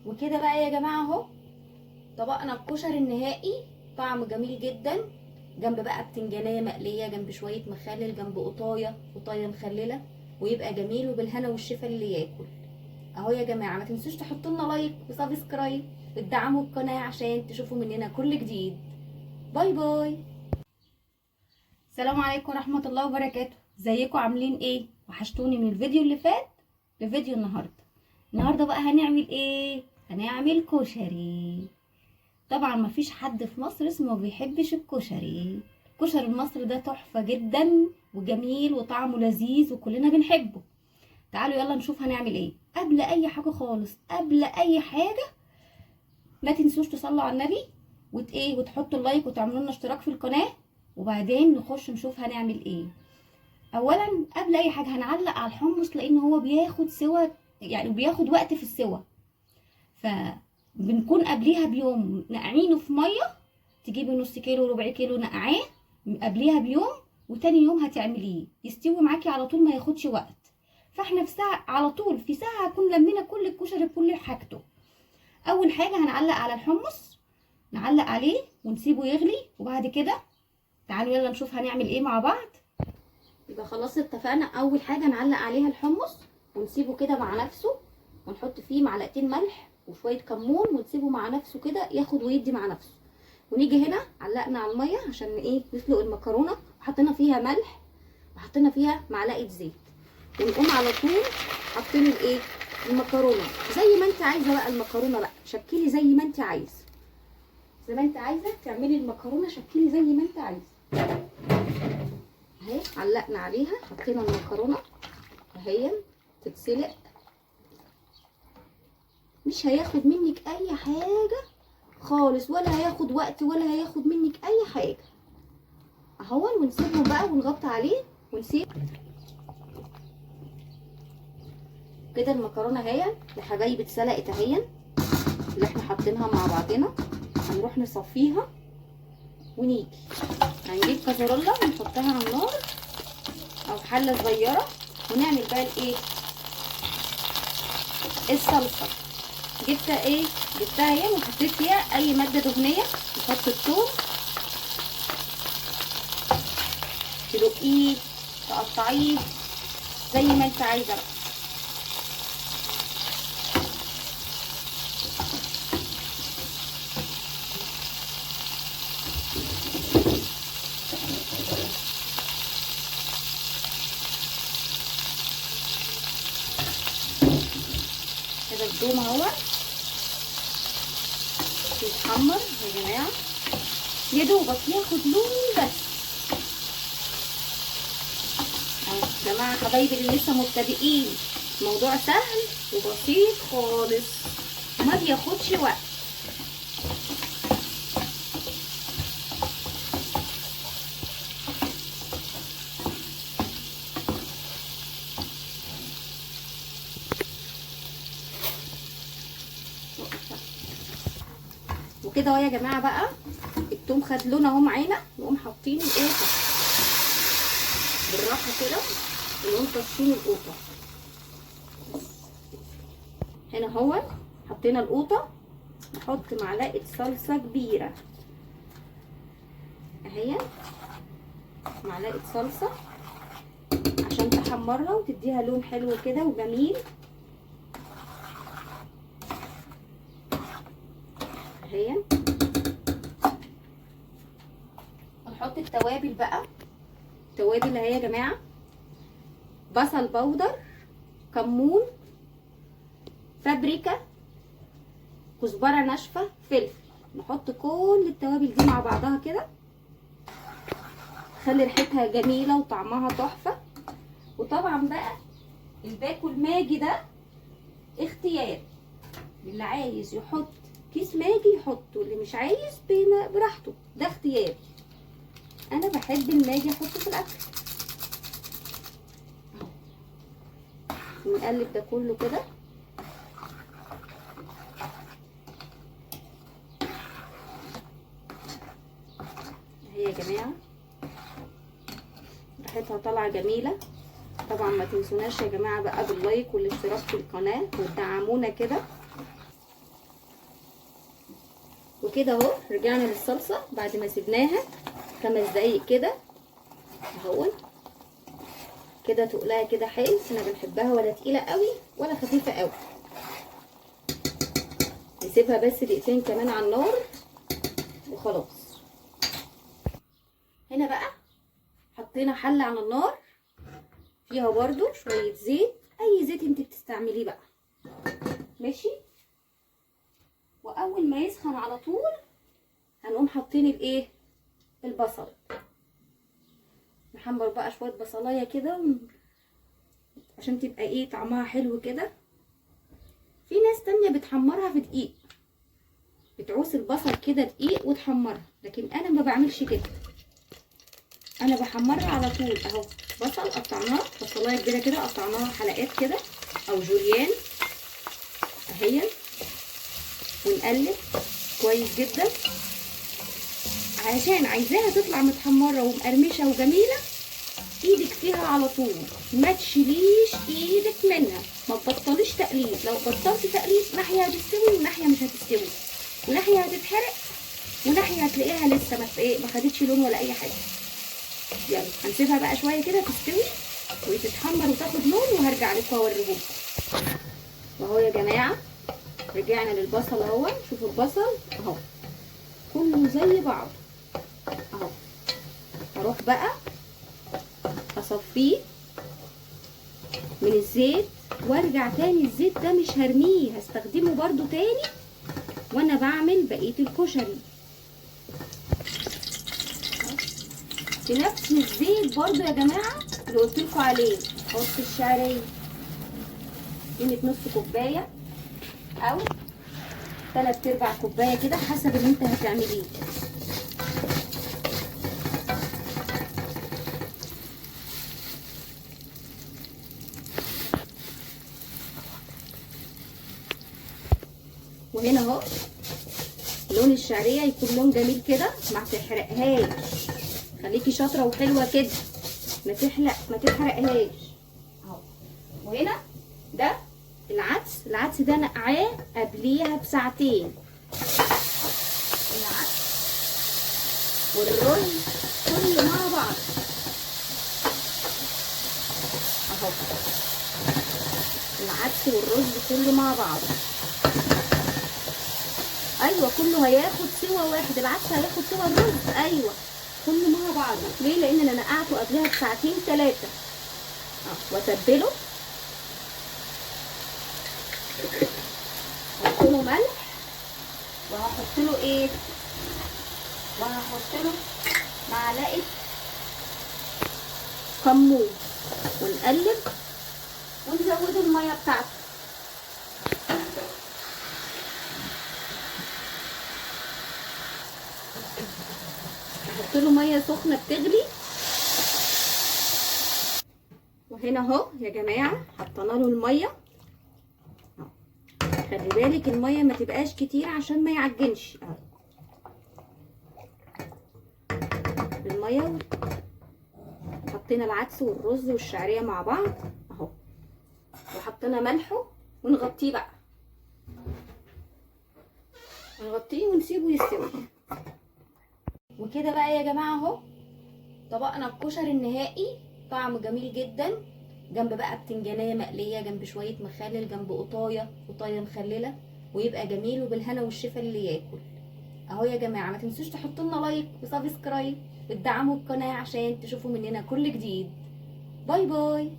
وكده بقى يا جماعه اهو طبقنا الكشري النهائي. طعم جميل جدا، جنب بقى بتنجانيه مقليه، جنب شويه مخلل، جنب قطايه مخلله، ويبقى جميل وبالهنا والشفا اللي ياكل. اهو يا جماعه ما تنسوش تحطوا لنا لايك وسبسكرايب وتدعموا القناه عشان تشوفوا مننا كل جديد. باي باي. السلام عليكم ورحمه الله وبركاته. ازيكم عاملين ايه؟ وحشتوني من الفيديو اللي فات لفيديو النهارده بقى هنعمل ايه؟ هنعمل كشري. طبعا مفيش حد في مصر اسمه ما بيحبش الكشري. الكشري المصري ده تحفه جدا وجميل وطعمه لذيذ وكلنا بنحبه. تعالوا يلا نشوف هنعمل ايه. قبل اي حاجه خالص، قبل اي حاجه ما تنسوش تصلوا على النبي وتحطوا اللايك وتعملوا لنا اشتراك في القناه، وبعدين نخش نشوف هنعمل ايه. اولا قبل اي حاجه هنعلق على الحمص لان هو بياخد سوا، يعني بياخد وقت في السوا، فبنكون قبليها بيوم نقعينه في ميه. تجيبي نص كيلو ربع كيلو نقعاه قبليها بيوم، وتاني يوم هتعمليه يستوي معاكي على طول، ما ياخدش وقت. فاحنا في ساعه على طول، في ساعه هكون لمينا كل الكشري بكل حاجته. اول حاجه هنعلق على الحمص، نعلق عليه ونسيبه يغلي، وبعد كده تعالوا يلا نشوف هنعمل ايه مع بعض. يبقى خلاص اتفقنا. اول حاجه نعلق عليها الحمص ونسيبه كده مع نفسه، ونحط فيه معلقتين ملح وشويه كمون ونسيبه مع نفسه كده ياخد ويدي مع نفسه. ونيجي هنا علقنا على الميه عشان نسلق المكرونه، وحطينا فيها ملح وحطينا فيها معلقه زيت، ونقوم على طول حاطين المكرونه زي ما انت عايزه. بقى المكرونه بقى شكلي زي ما انت عايزه، زي ما انت عايزه تعملي المكرونه، شكلي زي ما انت عايزه. اهي علقنا عليها، حطينا المكرونه اهي تتسلق. مش هياخد منك اي حاجه خالص، ولا هياخد وقت، ولا هياخد منك اي حاجه. اهو ونسيبه بقى ونغطي عليه ونسيب كده. المكرونه اهي يا حبايبي اتسلقت اهي، اللي احنا حاطينها مع بعضنا. هنروح نصفيها ونيجي هنجيب كازرولة ونحطها على النار او حله صغيره، ونعمل بقى الصلصه. جبتها اهي وحطيت فيها اي ماده دهنيه. نحط الثوم، تدقيه تقطعيه زي ما انت عايزه بقى. كده الثوم اهو يتحمر يا جماعه، يا دوبك ياخد لون بس. يا جماعه حبايبي اللي لسه مبتدئين، الموضوع سهل وبسيط خالص، ما بياخدش وقت. وكده اهو يا جماعه بقى التوم خد لون اهو معانا، نقوم حاطين القوطه بالراحه كده، ونقوم طاشين القوطه هنا اهو. حطينا القوطه، نحط معلقه صلصه كبيره اهي، معلقه صلصه عشان تحمرها وتديها لون حلو كده وجميل اهي. هنحط التوابل بقى. التوابل اهي يا جماعه: بصل بودر، كمون، بابريكا، كزبره ناشفه، فلفل. نحط كل التوابل دي مع بعضها كده، خلي ريحتها جميله وطعمها تحفه. وطبعا بقى الباكو الماجي ده اختيار، اللي عايز يحط كيس ماجي يحطه، اللي مش عايز براحته، ده اختياري. انا بحب الماجي احطه في الاكل. نقلب ده كله كده. اهي يا جماعه ريحتها طالعه جميله. طبعا ما تنسوناش يا جماعه بقى باللايك والاشتراك في القناه وتدعمونا كده. وكده اهو رجعنا للصلصه بعد ما سيبناها 5 دقايق كده اهو. كده تقلها كده حلو، احنا بنحبها ولا تقيله قوي ولا خفيفه قوي. نسيبها بس دقيقتين كمان على النار وخلاص. هنا بقى حطينا حله على النار فيها برضو شويه زيت، اي زيت انت بتستعمليه بقى ماشي. واول ما يسخن على طول هنقوم حاطين الايه، البصل. نحمر بقى شويه بصلايه كده عشان تبقى ايه طعمها حلو كده. في ناس تانية بتحمرها في دقيق، بتعوص البصل كده دقيق وتحمرها، لكن انا ما بعملش كده، انا بحمرها على طول اهو. بصل قطعناه بصلايه كبيره كده، قطعناها حلقات كده او جوليان اهي، ونقلب كويس جدا علشان عايزاها تطلع متحمره ومقرمشه وجميله. ايدك فيها على طول، ما تشيليش ايدك منها، ما تبطليش تقليب. لو بطلت تقليب ناحيه هتستوي وناحيه مش هتستوي، وناحيه هتتحرق وناحيه هتلاقيها لسه ما خدتش لون ولا اي حاجه. يلا هنسيبها بقى شويه كده تستوي وتتحمر وتاخد لون وهرجع لكم اوريهولكم. واهو يا جماعه رجعنا للبصل اهو. شوفوا البصل اهو كله زي بعض اهو. هروح بقى اصفيه من الزيت وارجع تاني. الزيت ده مش هرميه، هستخدمه برضو تاني وانا بعمل بقيه الكشري. في نفس الزيت برضو يا جماعه اللي قلتلكوا عليه حط الشعريه قيمه نص كوبايه او 3/4 كوبايه كده حسب اللي انت هتعمليه. وهنا اهو لون الشعريه يكون لون جميل كده، ما تحرقهاش. خليكي شاطره وحلوه كده، ما تحرقهاش اهو. وهنا ده العدس ده نقعاه قبليها بساعتين. العدس والرز كله مع بعض اهو. العدس والرز كله مع بعض ايوه، كله هياخد سوا واحد. العدس هياخد سوا الرز ايوه، كله مع بعضه. ليه؟ لان انا نقعته قبلها بساعتين 3 واتبله. هحط له ملح وهحط له ايه، وهحط له معلقه كمون ونقلب ونزود الميه بتاعته. احط له ميه سخنه بتغلي. وهنا اهو يا جماعه حطينا له الميه. خلي بالك الميه ما تبقاش كتير عشان ما يعجنش اهو. الميه حطينا العدس والرز والشعريه مع بعض اهو، وحطينا ملحه ونغطيه بقى، ونغطيه ونسيبه يستوي. وكده بقى يا جماعه اهو طبقنا الكشري النهائي. طعمه جميل جدا، جنب بقى بتنجانيه مقليه، جنب شويه مخلل، جنب قطايه مخلله، ويبقى جميل وبالهنا والشفا اللي ياكل اهو. يا جماعه ما تنسوش تحطوا لنا لايك وسبسكرايب وتدعموا القناه عشان تشوفوا مننا كل جديد. باي باي.